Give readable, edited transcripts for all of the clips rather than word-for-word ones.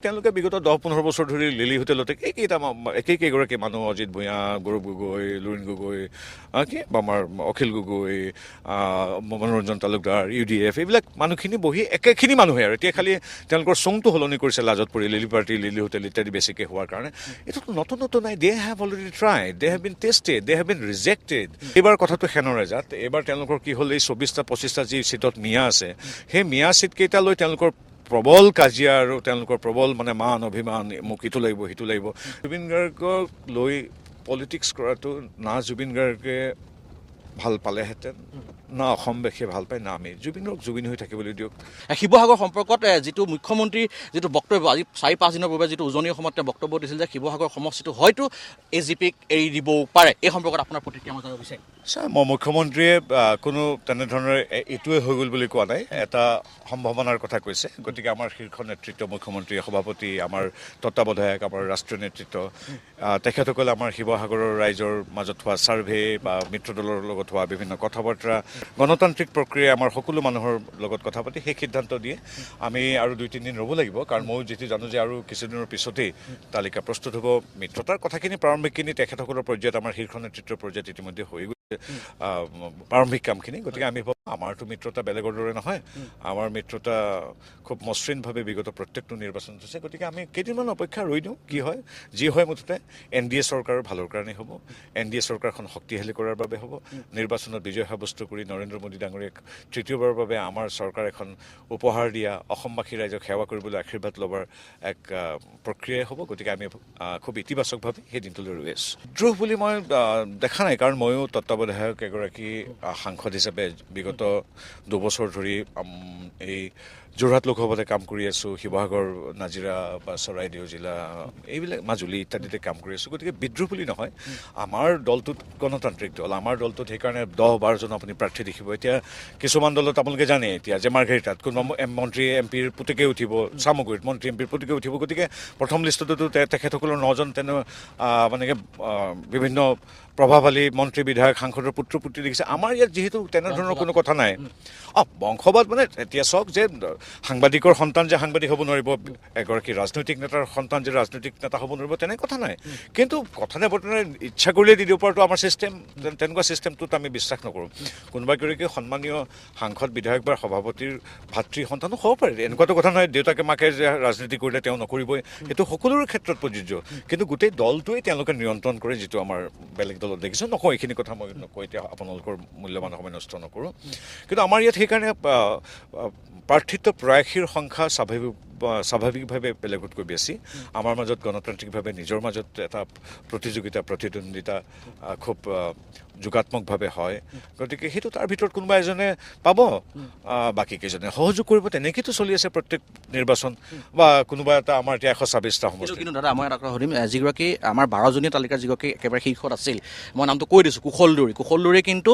তেওঁলোকে বিগত 10-15 বছৰ ধৰি লিলি হোটেলতে একেইকেইগৰাকী মানুহ, অজিত ভূঞা, গৌৰৱ গগৈ, লুৰিণ গগৈ, আমাৰ অখিল গগৈ, মনোৰঞ্জন তালুকদাৰ, UDF, এইবিলাক মানুহখিনি বহি একেখিনি মানুহে আৰু এতিয়া খালি তেওঁলোকৰ চংটো সলনি কৰিছে লাজত পৰি লিলি পাৰ্টি, লিলি হোটেল ইত্যাদি বেছিকৈ হোৱাৰ কাৰণে। এইটোতো নতুন নাই। They have already tried, they have been tested, they have been rejected. এইবাৰ কথাটো সেনৰে যাত এইবাৰ তেওঁলোকৰ কি হ'ল, এই 24-25টা যি চিটত মিয়া আছে, সেই মিয়া চিটকেইটালৈ তেওঁলোকৰ প্ৰবল কাজিয়া আৰু তেওঁলোকৰ প্ৰবল মান অভিমান, মোক ইটো লাগিব সিটো লাগিব। জুবিন গাৰ্গক লৈ পলিটিক্স কৰাটো না জুবিন গাৰ্গে ভাল পালেহেঁতেন, না অসমবাসীয়ে ভাল পায়, না আমি। জুবিনক জুবিন হৈ থাকিবলৈ দিয়ক। শিৱসাগৰ সম্পৰ্কত যিটো মুখ্যমন্ত্ৰী যিটো বক্তব্য আজি 4-5 দিনৰ পূৰ্বে যিটো উজনি অসমত তেওঁ বক্তব্য দিছিল যে শিৱসাগৰ সমষ্টিটো হয়তো AGPক এৰি দিবও পাৰে, এই সম্পৰ্কত আপোনাৰ প্ৰতিক্ৰিয়া মই জানিব বিচাৰিম। মই মুখ্যমন্ত্ৰীয়ে কোনো তেনেধৰণৰ এইটোৱে হৈ গ'ল বুলি কোৱা নাই, এটা সম্ভাৱনাৰ কথা কৈছে। গতিকে আমাৰ শীৰ্ষ নেতৃত্ব, মুখ্যমন্ত্ৰী, সভাপতি, আমাৰ তত্ত্বাৱধায়ক, আমাৰ ৰাষ্ট্ৰীয় নেতৃত্ব, তেখেতসকলে আমাৰ শিৱসাগৰৰ ৰাইজৰ মাজত হোৱা ছাৰ্ভে বা মিত্ৰ দলৰ লগত হোৱা বিভিন্ন কথা বতৰা, গণতান্ত্ৰিক প্ৰক্ৰিয়াই আমাৰ সকলো মানুহৰ লগত কথা পাতি সেই সিদ্ধান্ত দিয়ে। আমি আৰু 2-3 দিন ৰ'ব লাগিব, কাৰণ ময়ো যিটো জানো যে আৰু কিছুদিনৰ পিছতেই তালিকা প্ৰস্তুত হ'ব। মিত্ৰতাৰ কথাখিনি প্ৰাৰম্ভিকখিনি তেখেতসকলৰ পৰ্যায়ত, আমাৰ শীৰ্ষ নেতৃত্বৰ পৰ্যায়ত ইতিমধ্যে হৈ গৈছে প্ৰাৰম্ভিক কামখিনি। গতিকে আমি আমাৰতো মিত্ৰতা বেলেগৰ দৰে নহয়, আমাৰ মিত্ৰতা খুব মসৃণভাৱে বিগত প্ৰত্যেকটো নিৰ্বাচনত হৈছে। গতিকে আমি কেইদিনমান অপেক্ষা ৰৈ দিওঁ, কি হয়। যি হয় মুঠতে NDA চৰকাৰৰ ভালৰ কাৰণেই হ'ব, NDA চৰকাৰখন শক্তিশালী কৰাৰ বাবে হ'ব, নিৰ্বাচনত বিজয় সাব্যস্ত কৰি নৰেন্দ্ৰ মোদী ডাঙৰীয়াক তৃতীয়বাৰৰ বাবে আমাৰ চৰকাৰ এখন উপহাৰ দিয়া, অসমবাসী ৰাইজক সেৱা কৰিবলৈ আশীৰ্বাদ ল'বৰ এক প্ৰক্ৰিয়াই হ'ব। গতিকে আমি খুব ইতিবাচকভাৱে সেই দিনটোলৈ ৰৈ আছোঁ। বিদ্ৰোহ বুলি মই দেখা নাই, কাৰণ ময়ো তত্ত্বাৱধায়ক এগৰাকী সাংসদ হিচাপে বিগত 2 বছৰ ধৰি এই যোৰহাট লোকসভাতে কাম কৰি আছোঁ, শিৱসাগৰ, নাজিৰা বা চৰাইদেউ জিলা, এইবিলাক মাজুলী ইত্যাদিতে কাম কৰি আছোঁ। গতিকে বিদ্ৰোহ বুলি নহয়, আমাৰ দলটোত গণতান্ত্ৰিক দল, আমাৰ দলটোত সেইকাৰণে 10-12জন আপুনি প্ৰাৰ্থী দেখিব। এতিয়া কিছুমান দলত আপোনালোকে জানে এতিয়া যে মাৰ্ঘেৰিটাত কোনোবা মন্ত্ৰী MPৰ পুতেকে উঠিব, চামগুৰিত মন্ত্ৰী MPৰ পুতেকে উঠিব। গতিকে প্ৰথম লিষ্টতো তেখেতসকলৰ 9জন মানে বিভিন্ন প্ৰভাৱশালী মন্ত্ৰী, বিধায়ক, সাংসদৰ পুত্ৰ পুত্ৰী দেখিছে। আমাৰ ইয়াত যিহেতু তেনেধৰণৰ কোনো কথা নাই। বংশবাদ মানে এতিয়া চাওক যে সাংবাদিকৰ সন্তান যে সাংবাদিক হ'ব নোৱাৰিব, এগৰাকী ৰাজনৈতিক নেতাৰ সন্তান যে ৰাজনৈতিক নেতা হ'ব নোৱাৰিব, তেনে কথা নাই। কিন্তু কথানে বৰ্তমানে ইচ্ছা কৰিলে দি দিব পৰাটো আমাৰ ছিষ্টেম, তেনেকুৱা ছিষ্টেমটোত আমি বিশ্বাস নকৰোঁ। কোনোবা এগৰাকী সন্মানীয় সাংসদ, বিধায়ক বা সভাপতিৰ ভাতৃ সন্তানো হ'ব পাৰে। এনেকুৱাটো কথা নহয় দেউতাকে মাকে যে ৰাজনীতি কৰিলে তেওঁ নকৰিবই, সেইটো সকলোৰে ক্ষেত্ৰত প্ৰযোজ্য। কিন্তু গোটেই দলটোৱে তেওঁলোকে নিয়ন্ত্ৰণ কৰে, যিটো আমাৰ বেলেগ দলত দেখিছোঁ। নকওঁ, এইখিনি কথা মই নকওঁ, এতিয়া আপোনালোকৰ মূল্যৱান সময় নষ্ট নকৰোঁ। কিন্তু আমাৰ ইয়াত সেইকাৰণে প্ৰাৰ্থিত্ব প্ৰয়াসীৰ সংখ্যা স্বাভাৱিকভাৱে বেলেগতকৈ বেছি। আমাৰ মাজত গণতান্ত্ৰিকভাৱে নিজৰ মাজত এটা প্ৰতিযোগিতা, প্ৰতিদ্বন্দ্বিতা খুব যোগাত্মকভাৱে হয়। গতিকে সেইটো তাৰ ভিতৰত কোনোবা এজনে পাব, বাকী কেইজনে সহযোগ কৰিব। তেনেকৈতো চলি আছে প্ৰত্যেক নিৰ্বাচন, বা কোনোবা এটা আমাৰ এতিয়া 126টা সমষ্টি। কিন্তু দাদা, মই এটা সুধিম, যিগৰাকী আমাৰ 12জনীয়া তালিকাৰ যিগৰাকী একেবাৰে শীৰ্ষত আছিল, মই নামটো কৈ দিছোঁ, কুশল দুৱৰী কিন্তু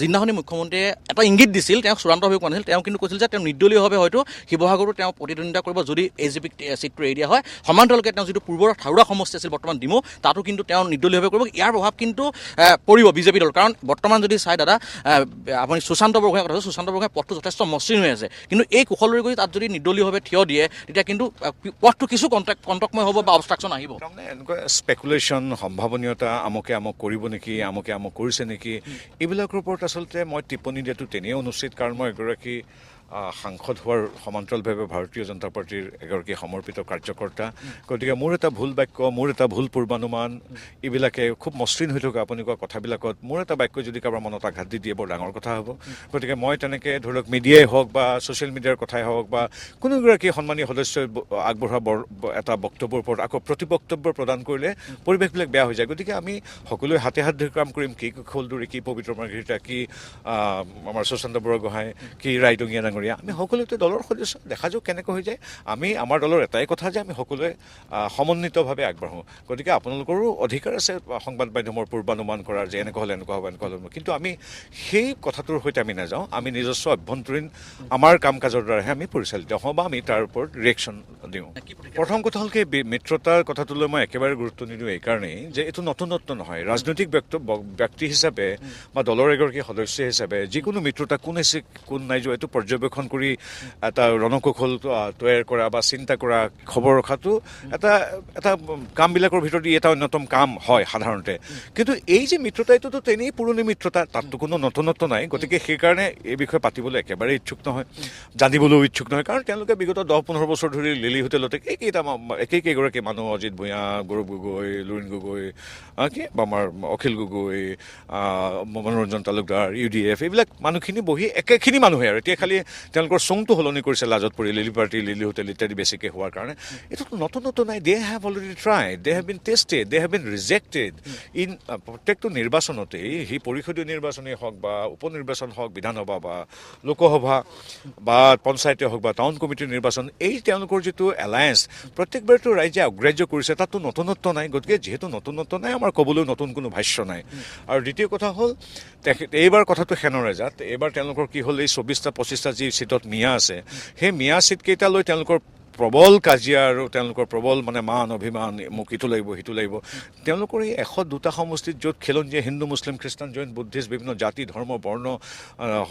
যিদিনাখনি মুখ্যমন্ত্ৰীয়ে এটা ইংগিত দিছিল, তেওঁ চূড়ান্তভাৱে কোৱা নাছিল, তেওঁ কিন্তু কৈছিল যে তেওঁ নিৰ্দলীয়ভাৱে হয়তো শিৱসাগৰতো তেওঁ প্ৰতিদ্বন্দ্বিতা কৰিব যদি AGPক চিটটো এৰি দিয়া হয়। সমান্তৰালকৈ তেওঁ যিটো পূৰ্বৰ থাৰুৰা সমষ্টি আছিল, বৰ্তমান ডিমৌ, তাতো কিন্তু তেওঁ নিৰ্দলীয়ভাৱে কৰিব। ইয়াৰ প্ৰভাৱ কিন্তু পৰিব বিজেপি দল, কাৰণ বৰ্তমান যদি চাই দাদা, আপুনি সুশান্ত বৰগোহাঁইৰ কথা কৈছে, সুশান্ত বৰগোহাঁইৰ পথটো যথেষ্ট মসৃণ হৈ আছে। কিন্তু এই কুশল দুৱৰী তাত যদি নিৰ্দলীয়ভাৱে থিয় দিয়ে, তেতিয়া কিন্তু পথটো কিছু কণ্টকময় হ'ব বা অবষ্ট্ৰাকশ্যন আহিব। তাৰমানে এনেকুৱা স্পেকুলেশ্যন, সম্ভাৱনীয়তা, আমুকে আমুক কৰিব নেকি, আমুকে আমুক কৰিছে নেকি, এইবিলাকৰ ওপৰত আচলতে মই টিপ্পনী দিয়াটো তেনেই অনুচিত। কাৰণ মই এগৰাকী সাংসদ হোৱাৰ সমান্তৰালভাৱে ভাৰতীয় জনতা পাৰ্টীৰ এগৰাকী সমৰ্পিত কাৰ্যকৰ্তা। গতিকে মোৰ এটা ভুল বাক্য, মোৰ এটা ভুল পূৰ্বানুমান, এইবিলাকে খুব মসৃণ হৈ থকা আপুনি কোৱা কথাবিলাকত মোৰ এটা বাক্য যদি কাৰোবাৰ মনত আঘাত দি দিয়ে, বৰ ডাঙৰ কথা হ'ব। গতিকে মই তেনেকৈ ধৰি লওক মিডিয়াই হওক বা ছ'চিয়েল মিডিয়াৰ কথাই হওক বা কোনো এগৰাকী সন্মানীয় সদস্যই আগবঢ়োৱা এটা বক্তব্যৰ ওপৰত আকৌ প্ৰতিবক্তব্য প্ৰদান কৰিলে পৰিৱেশবিলাক বেয়া হৈ যায়। গতিকে আমি সকলোৱে হাতে হাত ধৰি কাম কৰিম। কি কুশল দুৱৰী, কি পবিত্ৰ মাৰ্ঘেৰিটা, কি আমাৰ সুশান্ত বৰগোহাঁই, কি ৰাইডঙীয়া ডাঙৰীয়া, আমি সকলোতে দলৰ সদস্য। দেখা যাওক কেনেকৈ হৈ যায়। আমাৰ দলৰ এটাই কথা যে আমি সকলোৱে সমন্বিতভাৱে আগবাঢ়োঁ। গতিকে আপোনালোকৰো অধিকাৰ আছে সংবাদ মাধ্যমৰ পূৰ্বানুমান কৰাৰ, যে এনেকুৱা হ'লে এনেকুৱা হ'ব, এনেকুৱা হ'লে। কিন্তু আমি সেই কথাটোৰ সৈতে আমি নাযাওঁ। আমি নিজস্ব অভ্যন্তৰীণ আমাৰ কাম কাজৰ দ্বাৰাহে আমি পৰিচালিত হওঁ বা আমি তাৰ ওপৰত ৰিয়েকশ্যন দিওঁ। প্ৰথম কথা হ'ল কি, মিত্ৰতাৰ কথাটোলৈ মই একেবাৰে গুৰুত্ব নিদিওঁ এইকাৰণেই যে এইটো নতুনত্ব নহয়। ৰাজনৈতিক ব্যক্তি হিচাপে বা দলৰ এগৰাকী সদস্য হিচাপে যিকোনো মিত্ৰতা কোন আছে কোন নাই যোৱা, এইটো পৰ্যবেক্ষণ পৰ্যবেক্ষণ কৰি এটা ৰণকৌশল তৈয়াৰ কৰা বা চিন্তা কৰা, খবৰ ৰখাটো এটা কামবিলাকৰ ভিতৰত এটা অন্যতম কাম হয় সাধাৰণতে। কিন্তু এই যে মিত্ৰতা, এইটোতো তেনেই পুৰণি মিত্ৰতা, তাততো কোনো নতুনত্ব নাই। গতিকে সেইকাৰণে এই বিষয়ে পাতিবলৈ একেবাৰে ইচ্ছুক নহয়, জানিবলৈও ইচ্ছুক নহয়। কাৰণ তেওঁলোকে বিগত 10-15 বছৰ ধৰি লিলি হোটেলতে একেইকেইগৰাকী মানুহ, অজিত ভূঞা, গৌৰৱ গগৈ, লুৰিণ গগৈ, আমাৰ অখিল গগৈ, মনোৰঞ্জন তালুকদাৰ, UDF, এইবিলাক মানুহখিনি বহি একেখিনি মানুহে আৰু এতিয়া খালি তেওঁলোকৰ চংটো সলনি কৰিছে লাজত পৰি লিলি পাৰ্টি, লিলি হোটেল ইত্যাদি বেছিকৈ হোৱাৰ কাৰণে। এইটোতো নতুনত্ব নাই। They have already tried, they have been tested, they have been rejected in প্ৰত্যেকটো নিৰ্বাচনতেই, সি পৰিষদীয় নিৰ্বাচনেই হওক বা উপ নিৰ্বাচন হওক, বিধানসভা বা লোকসভা বা পঞ্চায়তে হওক বা টাউন কমিটিৰ নিৰ্বাচন, এই তেওঁলোকৰ যিটো এলায়েন্স প্ৰত্যেকবাৰতো ৰাইজে অগ্ৰাহ্য কৰিছে, তাততো নতুনত্ব নাই। গতিকে যিহেতু নতুনত্ব নাই, আমাৰ ক'বলৈ নতুন কোনো ভাষ্য নাই। আৰু দ্বিতীয় কথা হ'ল, এইবাৰ কথাটো সেনৰে জাত। এইবাৰ তেওঁলোকৰ কি হ'ল, এই 24-25টা যি ছিটত মিয়া আছে, সেই মিয়া ছিটকেইটালৈ তেওঁলোকৰ প্ৰবল কাজিয়া আৰু তেওঁলোকৰ প্ৰবল মান অভিমান, মোক ইটো লাগিব সিটো লাগিব। তেওঁলোকৰ এই 102টা সমষ্টিত য'ত খেলঞ্জীয়া হিন্দু, মুছলিম, খ্ৰীষ্টান, জৈন, বুদ্ধিষ্ট, বিভিন্ন জাতি, ধৰ্ম, বৰ্ণ,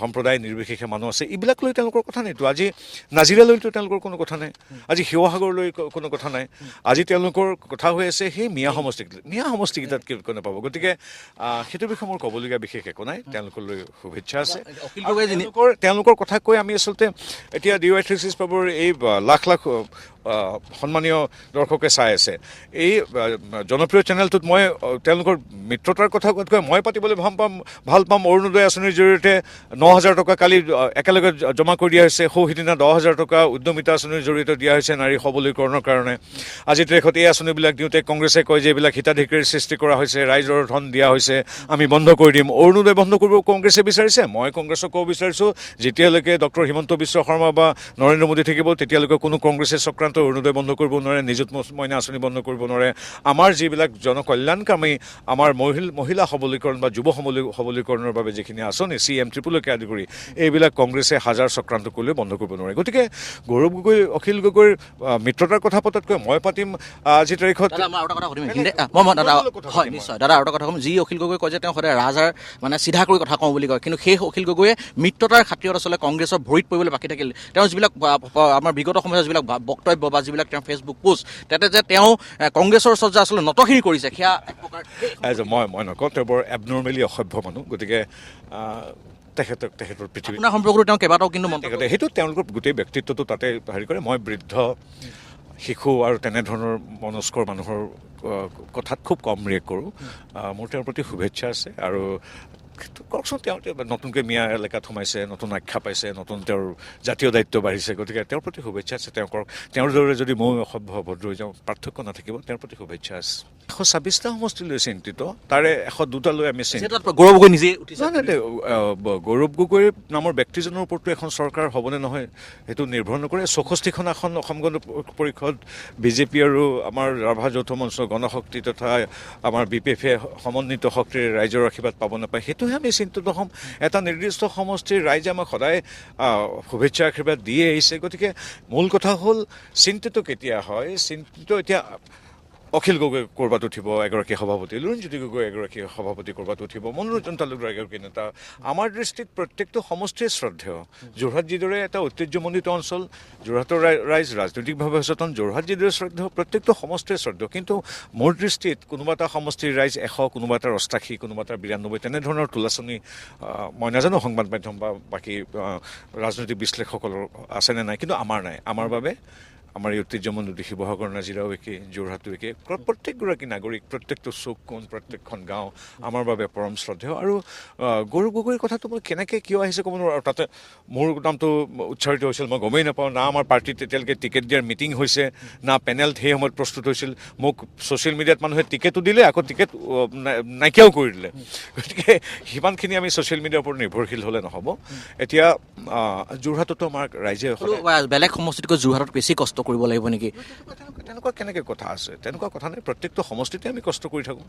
সম্প্ৰদায় নিৰ্বিশেষে মানুহ আছে। এইবিলাক লৈ তেওঁলোকৰ কথা নাইতো। আজি নাজিৰালৈতো তেওঁলোকৰ কোনো কথা নাই, আজি শিৱসাগৰলৈ কোনো কথা নাই। আজি তেওঁলোকৰ কথা হৈ আছে সেই মিয়া সমষ্টিকেইটাত কোনে পাব। গতিকে সেইটো বিষয়ে মোৰ ক'বলগীয়া বিশেষ একো নাই। তেওঁলোকলৈ শুভেচ্ছা আছে। তেওঁলোকৰ কথা কৈ আমি আচলতে এতিয়া DY 365 পাবৰ এই লাখ লাখ সন্মানীয় দৰ্শকে চাই আছে এই জনপ্ৰিয় চেনেলটোত। মই তেওঁলোকৰ মিত্ৰতাৰ কথা কোৱাতকৈ মই পাতিবলৈ ভাল পাম অৰুণোদয় আঁচনিৰ জৰিয়তে 9,000 টকা কালি একেলগে জমা কৰি দিয়া হৈছে। সিদিনা 10,000 টকা উদ্যমিতা আঁচনিৰ জৰিয়তে দিয়া হৈছে নাৰী সবলীকৰণৰ কাৰণে। আজিৰ তাৰিখত এই আঁচনিবিলাক দিওঁতে কংগ্ৰেছে কয় যে এইবিলাক হিতাধিকাৰীৰ সৃষ্টি কৰা হৈছে, ৰাইজৰ ধন দিয়া হৈছে, আমি বন্ধ কৰি দিম। অৰুণোদয় বন্ধ কৰিব কংগ্ৰেছে বিচাৰিছে। মই কংগ্ৰেছক ক'ব বিচাৰিছোঁ, যেতিয়ালৈকে ডক্টৰ হিমন্ত বিশ্ব শৰ্মা বা নৰেন্দ্ৰ মোদী থাকিব, তেতিয়ালৈকে কোনো কংগ্ৰেছে চক্ৰান্ত অৰুণোদয় বন্ধ কৰিব নোৱাৰে, নিযুত মইনা আঁচনি বন্ধ কৰিব নোৱাৰে। আমাৰ যিবিলাক জনকল্যাণকামী, আমাৰ মহিলা সবলীকৰণ বা যুৱ সবলীকৰণৰ বাবে যিখিনি আঁচনি CM ট্ৰিপুলকে আদি কৰি, এইবিলাক কংগ্ৰেছে হাজাৰ চক্ৰান্ত কৰিলেও বন্ধ কৰিব নোৱাৰে। গতিকে গৌৰৱ গগৈ, অখিল গগৈৰ মিত্ৰতাৰ কথা পতাতকৈ মই পাতিম আজিৰ তাৰিখত। হয় নিশ্চয় দাদা, আৰু এটা কথা ক'ম। যি অখিল গগৈ কয় যে তেওঁ সদায় ৰাজহাৰ চিধা কৰি কথা কওঁ বুলি কয়, কিন্তু সেই অখিল গগৈয়ে মিত্ৰতাৰ খাতিৰত আচলতে কংগ্ৰেছৰ ভৰিত পৰিবলৈ বাকী থাকিল। তেওঁ যিবিলাক আমাৰ বিগত সময়ত যিবিলাক বক্তব্য বা যিবিলাক তেওঁৰ ফেচবুক পোষ্ট, তাতে যে তেওঁ কংগ্ৰেছৰ ওচৰত যে আচলতে নতশিৰি কৰিছে, সেয়া এক প্ৰকাৰ মই নকওঁ। তেওঁ বৰ এবনৰ্মেলি অসভ্য মানুহ। গতিকে তেখেতৰ পৃথিৱী সম্পৰ্কটো তেওঁ কেইবাটাও কিন্তু সেইটো তেওঁলোকৰ গোটেই ব্যক্তিত্বটো তাতে হেৰি কৰে। মই বৃদ্ধ, শিশু আৰু তেনেধৰণৰ মনস্কৰ মানুহৰ কথাত খুব কম ৰিয়েক্ট কৰোঁ। মোৰ তেওঁৰ প্ৰতি শুভেচ্ছা আছে। আৰু কওকচোন, তেওঁ নতুনকৈ মিয়া এলেকাত সোমাইছে, নতুন আখ্যা পাইছে, নতুন তেওঁৰ জাতীয় দায়িত্ব বাঢ়িছে। গতিকে তেওঁৰ প্ৰতি শুভেচ্ছা আছে। তেওঁৰ দৰে যদি মই অসভ্য অভদ্ৰ হৈ যাওঁ, পাৰ্থক্য নাথাকিব। তেওঁৰ প্ৰতি শুভেচ্ছা আছে। 126টা সমষ্টিলৈ চিন্তিত, তাৰে 102টালৈ আমি চিন্তিত। গৌৰৱ গগৈ নিজে উঠিছে। গৌৰৱ গগৈৰ নামৰ ব্যক্তিজনৰ ওপৰতো এখন চৰকাৰ হ'বনে নহয় সেইটো নিৰ্ভৰ নকৰে। 64খন আসন অসম গণ পৰিষদ, BJP আৰু আমাৰ ৰাভা যৌথ মঞ্চ, গণশক্তি তথা আমাৰ BPF সমন্বিত শক্তিৰ ৰাইজৰ আশীৰ্বাদ পাব নাপায়, সেইটোহে আমি চিন্তিত হ'ম। এটা নিৰ্দিষ্ট সমষ্টিৰ ৰাইজে আমাক সদায় শুভেচ্ছা আশীৰ্বাদ দিয়ে আহিছে। গতিকে মূল কথা হ'ল চিন্তিত কেতিয়া হয়। চিন্তিত এতিয়া অখিল গগৈ ক'ৰবাত উঠিব এগৰাকী সভাপতি, লুৰিণজ্যোতি গগৈ এগৰাকী সভাপতি ক'ৰবাত উঠিব, মনোৰঞ্জন তালুকদাৰ এগৰাকী নেতা। আমাৰ দৃষ্টিত প্ৰত্যেকটো সমষ্টিয়ে শ্ৰদ্ধেয়। যোৰহাট যিদৰে এটা ঐতিহ্যমণ্ডিত অঞ্চল, যোৰহাটৰ ৰাইজ ৰাজনৈতিকভাৱে সচেতন, যোৰহাট যিদৰে শ্ৰদ্ধেয়, প্ৰত্যেকটো সমষ্টিয়ে শ্ৰদ্ধেয়। কিন্তু মোৰ দৃষ্টিত কোনোবা এটা সমষ্টিৰ ৰাইজ 100, কোনোবা এটা 88, কোনোবা এটা 92, তেনেধৰণৰ তোলাচনি মই নাজানো সংবাদ মাধ্যম বা বাকী ৰাজনৈতিক বিশ্লেষকসকলৰ আছেনে নাই, কিন্তু আমাৰ নাই। আমাৰ বাবে আমাৰ এই ঐতিহ্যমণ্ডিত শিৱসাগৰ, নাজিৰাও একে, যোৰহাটো একে, প্ৰত্যেকগৰাকী নাগৰিক, প্ৰত্যেকটো চুক কোণ, প্ৰত্যেকখন গাঁও আমাৰ বাবে পৰম শ্ৰদ্ধেয়। আৰু গৌৰৱ গগৈৰ কথাটো মই কেনেকৈ কিয় আহিছে ক'ব নোৱাৰোঁ। আৰু তাতে মোৰ নামটো উচ্চাৰিত হৈছিল, মই গমেই নাপাওঁ। না আমাৰ পাৰ্টিত তেতিয়ালৈকে টিকেট দিয়াৰ মিটিং হৈছে, না পেনেল সেই সময়ত প্ৰস্তুত হৈছিল। মোক ছ'চিয়েল মিডিয়াত মানুহে টিকেটো দিলে, আকৌ টিকেট নাইকিয়াও কৰি দিলে। গতিকে সিমানখিনি আমি ছ'চিয়েল মিডিয়াৰ ওপৰত নিৰ্ভৰশীল হ'লে নহ'ব। এতিয়া যোৰহাটতো আমাৰ ৰাইজে বেলেগ সমষ্টিতকৈ যোৰহাটত বেছি কষ্ট কৰিব লাগিব নেকি? তেনেকুৱা কেনেকৈ কথা আছে? তেনেকুৱা কথা নাই। প্ৰত্যেকটো সমষ্টিতে আমি কষ্ট কৰি থাকোঁ।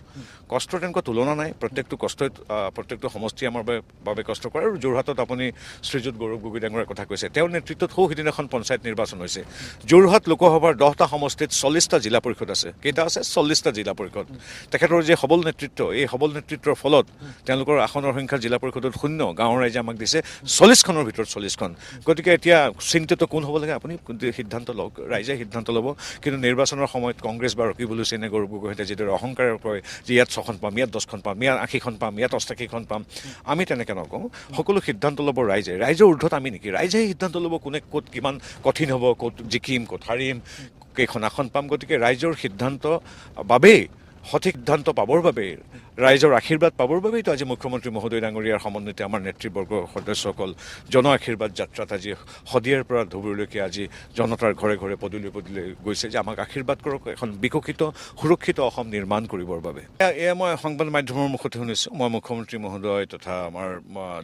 কষ্টৰ তেনেকুৱা তুলনা নাই। প্ৰত্যেকটো কষ্টই প্ৰত্যেকটো সমষ্টি আমাৰ বাবে কষ্ট কৰে। আৰু যোৰহাটত আপুনি শ্ৰীযুত গৌৰৱ গগৈ ডাঙৰে কথা কৈছে, তেওঁৰ নেতৃত্বত সিদিনাখন পঞ্চায়ত নিৰ্বাচন হৈছে। যোৰহাট লোকসভাৰ 10টা সমষ্টিত 40টা জিলা পৰিষদ আছে। কেইটা আছে? 40টা জিলা পৰিষদ। তেখেতৰ যে সবল নেতৃত্ব, এই সবল নেতৃত্বৰ ফলত তেওঁলোকৰ আসনৰ সংখ্যা জিলা পৰিষদত 0। গাঁৱৰ ৰাইজে আমাক দিছে 40খনৰ ভিতৰত 40খন। গতিকে এতিয়া চিন্তিত কোন হ'ব লাগে? আপুনি সিদ্ধান্ত লওক, ৰাইজে সিদ্ধান্ত ল'ব। কিন্তু নিৰ্বাচনৰ সময়ত কংগ্ৰেছ বা ৰকিবুল হুছেইনে গৌৰৱ গগৈহঁতে যিদৰে অহংকাৰে কয় যে ইয়াত 6খন পাম, ইয়াত 10খন পাম, ইয়াত 80খন পাম, ইয়াত 88খন পাম, আমি তেনেকৈ নকওঁ। সকলো সিদ্ধান্ত ল'ব ৰাইজে। ৰাইজৰ ঊৰ্ধত আমি নেকি? ৰাইজে সিদ্ধান্ত ল'ব কোনে ক'ত কিমান কঠিন হ'ব, ক'ত জিকিম, ক'ত হাৰিম, কেইখন আসন পাম। গতিকে ৰাইজৰ সিদ্ধান্ত বাবেই, সঠিক সিদ্ধান্ত পাবৰ বাবে, ৰাইজৰ আশীৰ্বাদ পাবৰ বাবেইতো আজি মুখ্যমন্ত্ৰী মহোদয় ডাঙৰীয়াৰ সমন্বিতে আমাৰ নেতৃবৰ্গৰ সদস্যসকল জন আশীৰ্বাদ যাত্ৰাত আজি শদিয়াৰ পৰা ধুবুৰীলৈকে আজি জনতাৰ ঘৰে ঘৰে পদূলি পদূলি গৈছে যে আমাক আশীৰ্বাদ কৰক এখন বিকশিত সুৰক্ষিত অসম নিৰ্মাণ কৰিবৰ বাবে। এয়া মই সংবাদ মাধ্যমৰ মুখতে শুনিছোঁ। মই মুখ্যমন্ত্ৰী মহোদয় তথা আমাৰ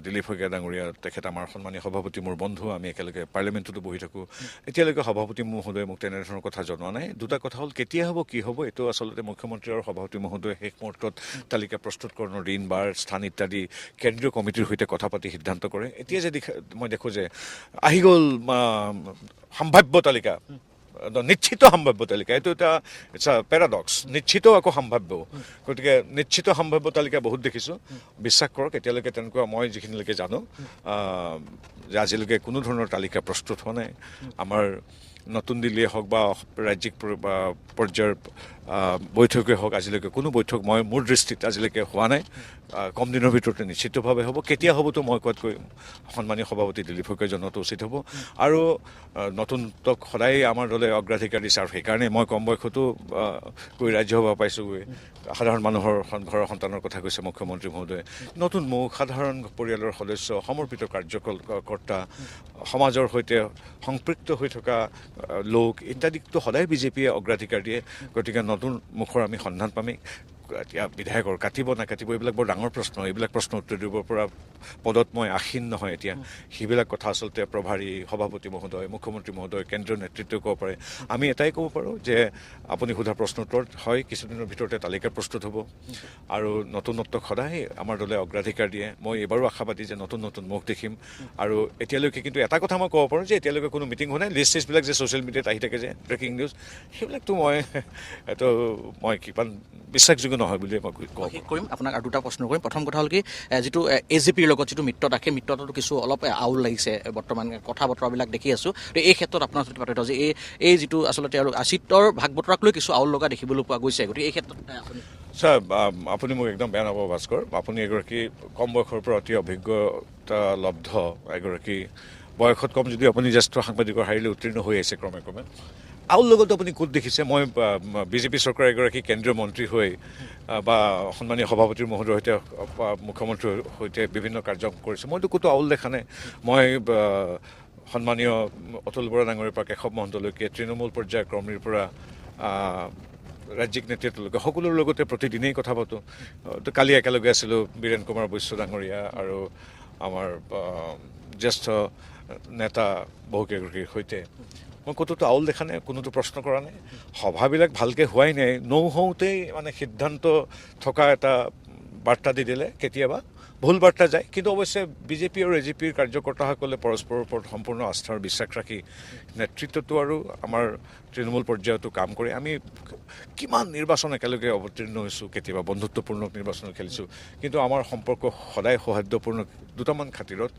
দিলীপ শইকীয়া ডাঙৰীয়া, তেখেত আমাৰ সন্মানীয় সভাপতি, মোৰ বন্ধু, আমি একেলগে পাৰ্লিমেণ্টতো বহি থাকোঁ। এতিয়ালৈকে সভাপতি মহোদয়ে মোক তেনেধৰণৰ কথা জনোৱা নাই। দুটা কথা হ'ল, কেতিয়া হ'ব, কি হ'ব, এইটো আচলতে মুখ্যমন্ত্ৰী আৰু সভাপতি মহোদয়ে শেষ মুহূৰ্তত তালিকা প্ৰস্তুতকৰণৰ দিন বাৰ স্থান ইত্যাদি কেন্দ্ৰীয় কমিটিৰ সৈতে কথা পাতি সিদ্ধান্ত কৰে। এতিয়া যে মই দেখোঁ যে আহি গ'ল সম্ভাৱ্য তালিকা, নিশ্চিত সম্ভাৱ্য তালিকা, এইটো এটা ইটছ আ পেৰাডক্স। নিশ্চিত আকৌ সম্ভাৱ্য। গতিকে নিশ্চিত সম্ভাৱ্য তালিকা বহুত দেখিছোঁ। বিশ্বাস কৰক, এতিয়ালৈকে তেনেকুৱা মই যিখিনিলৈকে জানো যে আজিলৈকে কোনো ধৰণৰ তালিকা প্ৰস্তুত হোৱা নাই। আমাৰ নতুন দিল্লীয়ে হওক বা ৰাজ্যিক পৰ্যায়ৰ বৈঠকে হওক, আজিলৈকে কোনো বৈঠক মোৰ দৃষ্টিত আজিলৈকে হোৱা নাই। কম দিনৰ ভিতৰতে নিশ্চিতভাৱে হ'ব। কেতিয়া হ'বতো মই কোৱাতকৈ সন্মানীয় সভাপতি দিলীপ শইকীয়াই জনোৱাটো উচিত হ'ব। আৰু নতুনত্বক সদায় আমাৰ দলে অগ্ৰাধিকাৰ দিছে, আৰু সেইকাৰণে মই কম বয়সতো গৈ ৰাজ্যসভা পাইছোঁগৈ। সাধাৰণ মানুহৰ ঘৰৰ সন্তানৰ কথা কৈছে মুখ্যমন্ত্ৰী মহোদয়ে। নতুন মুখ, সাধাৰণ পৰিয়ালৰ সদস্য, সমৰ্পিত কাৰ্যকৰ্তা, সমাজৰ সৈতে সম্পৃক্ত হৈ থকা লোক ইত্যাদিকতো সদায় বিজেপিয়ে অগ্ৰাধিকাৰ দিয়ে। গতিকে নতুন মুখৰ আমি সন্ধান পামেই। এতিয়া বিধায়কৰ কাটিব নাকাটিব এইবিলাক বৰ ডাঙৰ প্ৰশ্ন। এইবিলাক প্ৰশ্ন উত্তৰ দিবৰ পৰা পদত মই আসীন নহয় এতিয়া। সেইবিলাক কথা আচলতে প্ৰভাৰী, সভাপতি মহোদয়, মুখ্যমন্ত্ৰী মহোদয়, কেন্দ্ৰীয় নেতৃত্বই ক'ব পাৰে। আমি এটাই ক'ব পাৰোঁ যে আপুনি সোধা প্ৰশ্নৰ উত্তৰত হয়, কিছুদিনৰ ভিতৰতে তালিকা প্ৰস্তুত হ'ব আৰু নতুনত্বক সদায় আমাৰ দলে অগ্ৰাধিকাৰ দিয়ে। মই এইবাৰো আশাবাদী যে নতুন নতুন মুখ দেখিম। আৰু এতিয়ালৈকে কিন্তু এটা কথা মই ক'ব পাৰোঁ যে এতিয়ালৈকে কোনো মিটিং হোৱা নাই। লিষ্টবিলাক যে ছ'চিয়েল মিডিয়াত আহি থাকে যে ব্ৰেকিং নিউজ, সেইবিলাকতো মই কিমান বিশ্বাসযোগ্য নহয় বুলি মই ক'ব কৰিম। আপোনাক আৰু দুটা প্ৰশ্ন কৰিম। প্ৰথম কথা হ'ল কি, যিটো AGPৰ লগত যিটো মিত্ৰতা, সেই মিত্ৰতাটো কিছু অলপ আউল লাগিছে বৰ্তমান কথা বতৰাবিলাক দেখি আছোঁ। এই ক্ষেত্ৰত আপোনাৰ যদি পাতে যে এই যিটো আচলতে আৰু চিটৰ ভাগ বতৰাক লৈ কিছু আউল লগা দেখিবলৈ পোৱা গৈছে। গতিকে এই ক্ষেত্ৰত ছাৰ, আপুনি মোক একদম বেয়া নাপাব ভাস্কৰ। আপুনি এগৰাকী কম বয়সৰ পৰা অতি অভিজ্ঞতালব্ধ এগৰাকী, বয়সত কম যদিও আপুনি জ্যেষ্ঠ সাংবাদিকৰ শাৰীলৈ উত্তীৰ্ণ হৈ আহিছে ক্ৰমে ক্ৰমে। আউল লগতো আপুনি ক'ত দেখিছে? মই বিজেপি চৰকাৰৰ এগৰাকী কেন্দ্ৰীয় মন্ত্ৰী হৈ বা সন্মানীয় সভাপতি মহোদয়ৰ সৈতে বা মুখ্যমন্ত্ৰীৰ সৈতে বিভিন্ন কাৰ্যক্ৰম কৰিছোঁ। মইতো ক'তো আউল দেখা নাই। মই সন্মানীয় অতুল বৰা ডাঙৰীয়াৰ পৰা কেশৱ মহন্তলৈকে, তৃণমূল পৰ্যায়ৰ কৰ্মীৰ পৰা ৰাজ্যিক নেতৃত্বলৈকে সকলোৰে লগতে প্ৰতিদিনেই কথা পাতোঁ। কালি একেলগে আছিলোঁ বীৰেন কুমাৰ বৈশ্য ডাঙৰীয়া আৰু আমাৰ জ্যেষ্ঠ নেতা বহুকেইগৰাকীৰ সৈতে। মই ক'তোতো আউল দেখা নাই, কোনোতো প্ৰশ্ন কৰা নাই। সভাবিলাক ভালকৈ হোৱাই নাই। নৌহওঁতেই মানে সিদ্ধান্ত থকা এটা বাৰ্তা দি দিলে কেতিয়াবা ভুল বাৰ্তা যায়। কিন্তু অৱশ্যে বিজেপি আৰু AGPৰ কাৰ্যকৰ্তাসকলে পৰস্পৰৰ ওপৰত সম্পূৰ্ণ আস্থাৰ বিশ্বাস ৰাখি নেতৃত্বটো আৰু আমাৰ তৃণমূল পৰ্যায়তো কাম কৰে। আমি কিমান নিৰ্বাচন একেলগে অৱতীৰ্ণ হৈছোঁ, কেতিয়াবা বন্ধুত্বপূৰ্ণ নিৰ্বাচন খেলিছোঁ। কিন্তু আমাৰ সম্পৰ্ক সদায় সৌহাৰ্দ্যপূৰ্ণ দুটামান খাতিৰত।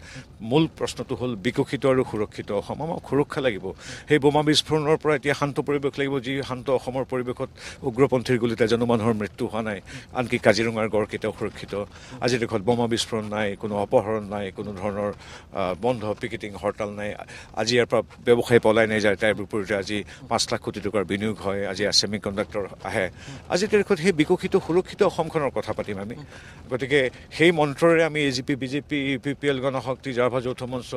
মূল প্ৰশ্নটো হ'ল বিকশিত আৰু সুৰক্ষিত অসম। আমাক সুৰক্ষা লাগিব। সেই বোমা বিস্ফোৰণৰ পৰা এতিয়া শান্ত পৰিৱেশ লাগিব, যি শান্ত অসমৰ পৰিৱেশত উগ্ৰপন্থীৰ গুলীত এজনো মানুহৰ মৃত্যু হোৱা নাই। আনকি কাজিৰঙাৰ গড় কেতিয়াও সুৰক্ষিত। আজিৰ দেশত বোমা বিস্ফোৰণ নাই, কোনো অপহৰণ নাই, কোনো ধৰণৰ বন্ধ পিকেটিং হৰতাল নাই। আজি ইয়াৰ পৰা ব্যৱসায়ী পলাই নাই যায়, তাৰ বিপৰীতে আজি 5 লাখ কোটি টকাৰ বিনিয়োগ হয়। আজি ছেমি কণ্ডাক্টৰ আহে। আজিৰ তাৰিখত সেই বিকশিত সুৰক্ষিত অসমখনৰ কথা পাতিম আমি। গতিকে সেই মন্ত্ৰৰে আমি AGP, BJP, UPPL, Ganashakti, Java যৌথ মঞ্চ,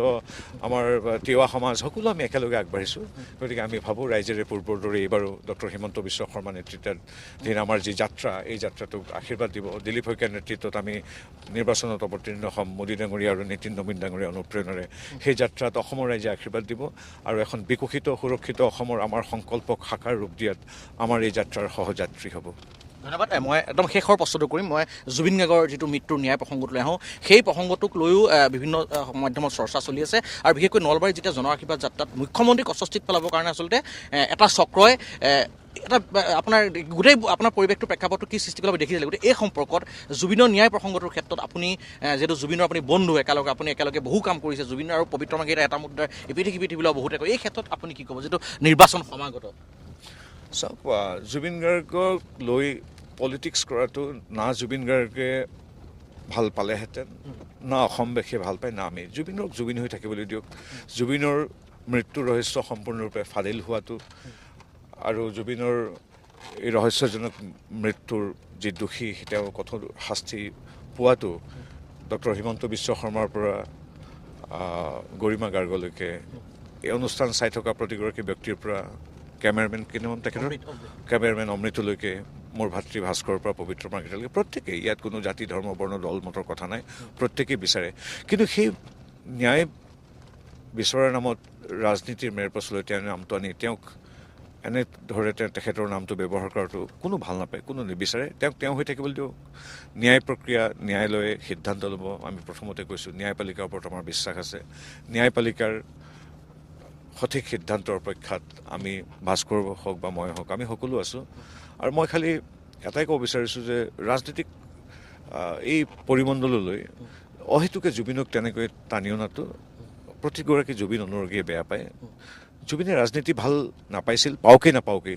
আমাৰ তিৱা সমাজ সকলো আমি একেলগে আগবাঢ়িছোঁ। গতিকে আমি ভাবোঁ ৰাইজেৰে পূৰ্বৰ দৰে এইবাৰো ডক্টৰ হিমন্ত বিশ্ব শৰ্মা নেতৃত্বাধীন আমাৰ যি যাত্ৰা, এই যাত্ৰাটোক আশীৰ্বাদ দিব। দিলীপ শইকীয়াৰ নেতৃত্বত আমি নিৰ্বাচন নিৰ্বাচনত অৱতীৰ্ণ হ'ম মোদী ডাঙৰীয়া আৰু নীতিন নবীন ডাঙৰীয়া অনুপ্ৰেৰণেৰে সেই যাত্ৰাত অসমৰ ৰাইজে আশীৰ্বাদ দিব আৰু এখন বিকশিত সুৰক্ষিত অসমৰ আমাৰ সংকল্পক সাকাৰ ৰূপ দিয়াত আমাৰ এই যাত্ৰাৰ সহযাত্ৰী হ'ব। ধন্যবাদ। মই একদম শেষৰ প্ৰশ্নটো কৰিম। মই জুবিন গাৰ্গৰ যিটো মৃত্যুৰ ন্যায় প্ৰসংগটোলৈ আহোঁ, সেই প্ৰসংগটোক লৈও বিভিন্ন মাধ্যমত চৰ্চা চলি আছে আৰু বিশেষকৈ নলবাৰীত যেতিয়া জন আশীৰ্বাদ যাত্ৰাত মুখ্যমন্ত্ৰীক অস্বস্তিত পেলাবৰ কাৰণে আচলতে এটা চক্ৰই এটা আপোনাৰ গোটেই আপোনাৰ পৰিৱেশটোৰ প্ৰেক্ষাপটটো কি সৃষ্টি কৰিব দেখিছিলে। গতিকে এই সম্পৰ্কত জুবিনৰ ন্যায় প্ৰসংগটোৰ ক্ষেত্ৰত আপুনি যিহেতু জুবিনৰ আপুনি বন্ধু আপুনি একেলগে বহু কাম কৰিছে, জুবিন আৰু পবিত্ৰ মাৰ্ঘেৰিটা এটা মুদ্ৰাৰ ইপিঠি সিপিঠি বোলা বহুতে কয়, এই ক্ষেত্ৰত আপুনি কি ক'ব যিটো নিৰ্বাচন সমাগত? চাওক, জুবিন গাৰ্গক লৈ পলিটিক্স কৰাটো না জুবিন গাৰ্গে ভাল পালেহেঁতেন, না অসমবাসীয়ে ভাল পায়, না আমি। জুবিনক জুবিন হৈ থাকিবলৈ দিয়ক। জুবিনৰ মৃত্যুৰ ৰহস্য সম্পূৰ্ণৰূপে ফাদিল হোৱাটো আৰু জুবিনৰ এই ৰহস্যজনক মৃত্যুৰ যি দোষী তেওঁ কঠোৰ শাস্তি পোৱাটো ডক্টৰ হিমন্ত বিশ্ব শৰ্মাৰ পৰা গৰিমা গাৰ্গলৈকে এই অনুষ্ঠান চাই থকা প্ৰতিগৰাকী ব্যক্তিৰ পৰা কেমেৰামেন কিমান তেখেতৰ কেমেৰামেন অমৃতলৈকে মোৰ ভাতৃ ভাস্কৰৰ পৰা পবিত্ৰ মাৰ্ঘেৰিটালৈকে প্ৰত্যেকেই, ইয়াত কোনো জাতি ধৰ্ম বৰ্ণ দল মতৰ কথা নাই, প্ৰত্যেকেই বিচাৰে। কিন্তু সেই ন্যায় বিচৰাৰ নামত ৰাজনীতিৰ মেৰপাচ লৈ তেওঁৰ নামটো আনি তেওঁক এনেদৰে তেখেতৰ নামটো ব্যৱহাৰ কৰাটো কোনো ভাল নাপায়, কোনো নিবিচাৰে। তেওঁ হৈ থাকিবলৈ দিয়ক। ন্যায় প্ৰক্ৰিয়া ন্যায়ালয়ে সিদ্ধান্ত ল'ব। আমি প্ৰথমতে কৈছোঁ ন্যায়পালিকাৰ ওপৰত আমাৰ বিশ্বাস আছে। ন্যায়পালিকাৰ সঠিক সিদ্ধান্তৰ অপেক্ষাত আমি ভাস্কৰ হওক বা মই হওক আমি সকলো আছোঁ। আৰু মই খালি এটাই ক'ব বিচাৰিছোঁ যে ৰাজনীতিক এই পৰিমণ্ডললৈ অহেতুকে জুবিনক তেনেকৈ টানি অনাটো প্ৰতিগৰাকী জুবিন অনুৰাগীয়ে বেয়া পায়। জুবিনে ৰাজনীতি ভাল নাপাইছিল, পাওকেই নাপাওকেই।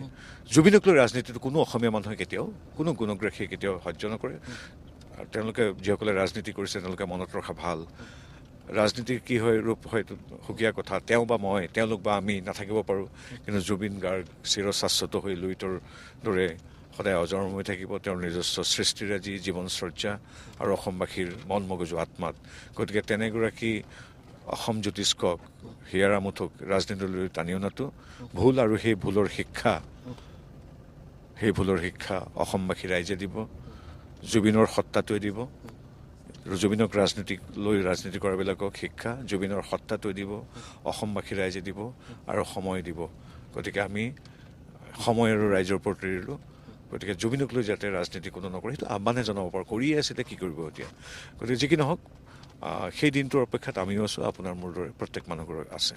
জুবিনক লৈ ৰাজনীতিটো কোনো অসমীয়া মানুহে কেতিয়াও, কোনো গুণগ্ৰাসীয়ে কেতিয়াও সহ্য নকৰে। তেওঁলোকে যিসকলে ৰাজনীতি কৰিছে তেওঁলোকে মনত ৰখা ভাল, ৰাজনীতিৰ কি হয় ৰূপ হয়তো সুকীয়া কথা। তেওঁ বা মই, তেওঁলোক বা আমি নাথাকিব পাৰোঁ, কিন্তু জুবিন গাৰ্গ চিৰশাশ্বত হৈ লুইতৰ দৰে সদায় অজৰ হৈ থাকিব তেওঁৰ নিজস্ব সৃষ্টিৰাজি জীৱনচৰ্যা আৰু অসমবাসীৰ মন মগজু আত্মাত। গতিকে তেনেগৰাকী অসম জ্যোতিষ্কক হিয়াৰা মুঠক ৰাজনীতিলৈ টানি অনাটো ভুল, আৰু সেই ভুলৰ শিক্ষা অসমবাসী ৰাইজে দিব, জুবিনৰ সত্তাটোৱে দিব। জুবিনক ৰাজনীতি কৰাবিলাকক শিক্ষা জুবিনৰ সত্তাটোৱে দিব, অসমবাসী ৰাইজে দিব আৰু সময় দিব। গতিকে আমি সময় আৰু ৰাইজৰ ওপৰত এৰিলোঁ। গতিকে জুবিনক লৈ যাতে ৰাজনীতি কোনো নকৰে সেইটো আহ্বানে জনাব পাৰোঁ। কৰিয়ে আছিলে, কি কৰিব এতিয়া। গতিকে যি কি নহওক সেই দিনটোৰ অপেক্ষাত আমিও আছোঁ, আপোনাৰ মোৰ দৰে প্ৰত্যেক মানুহৰ আছে।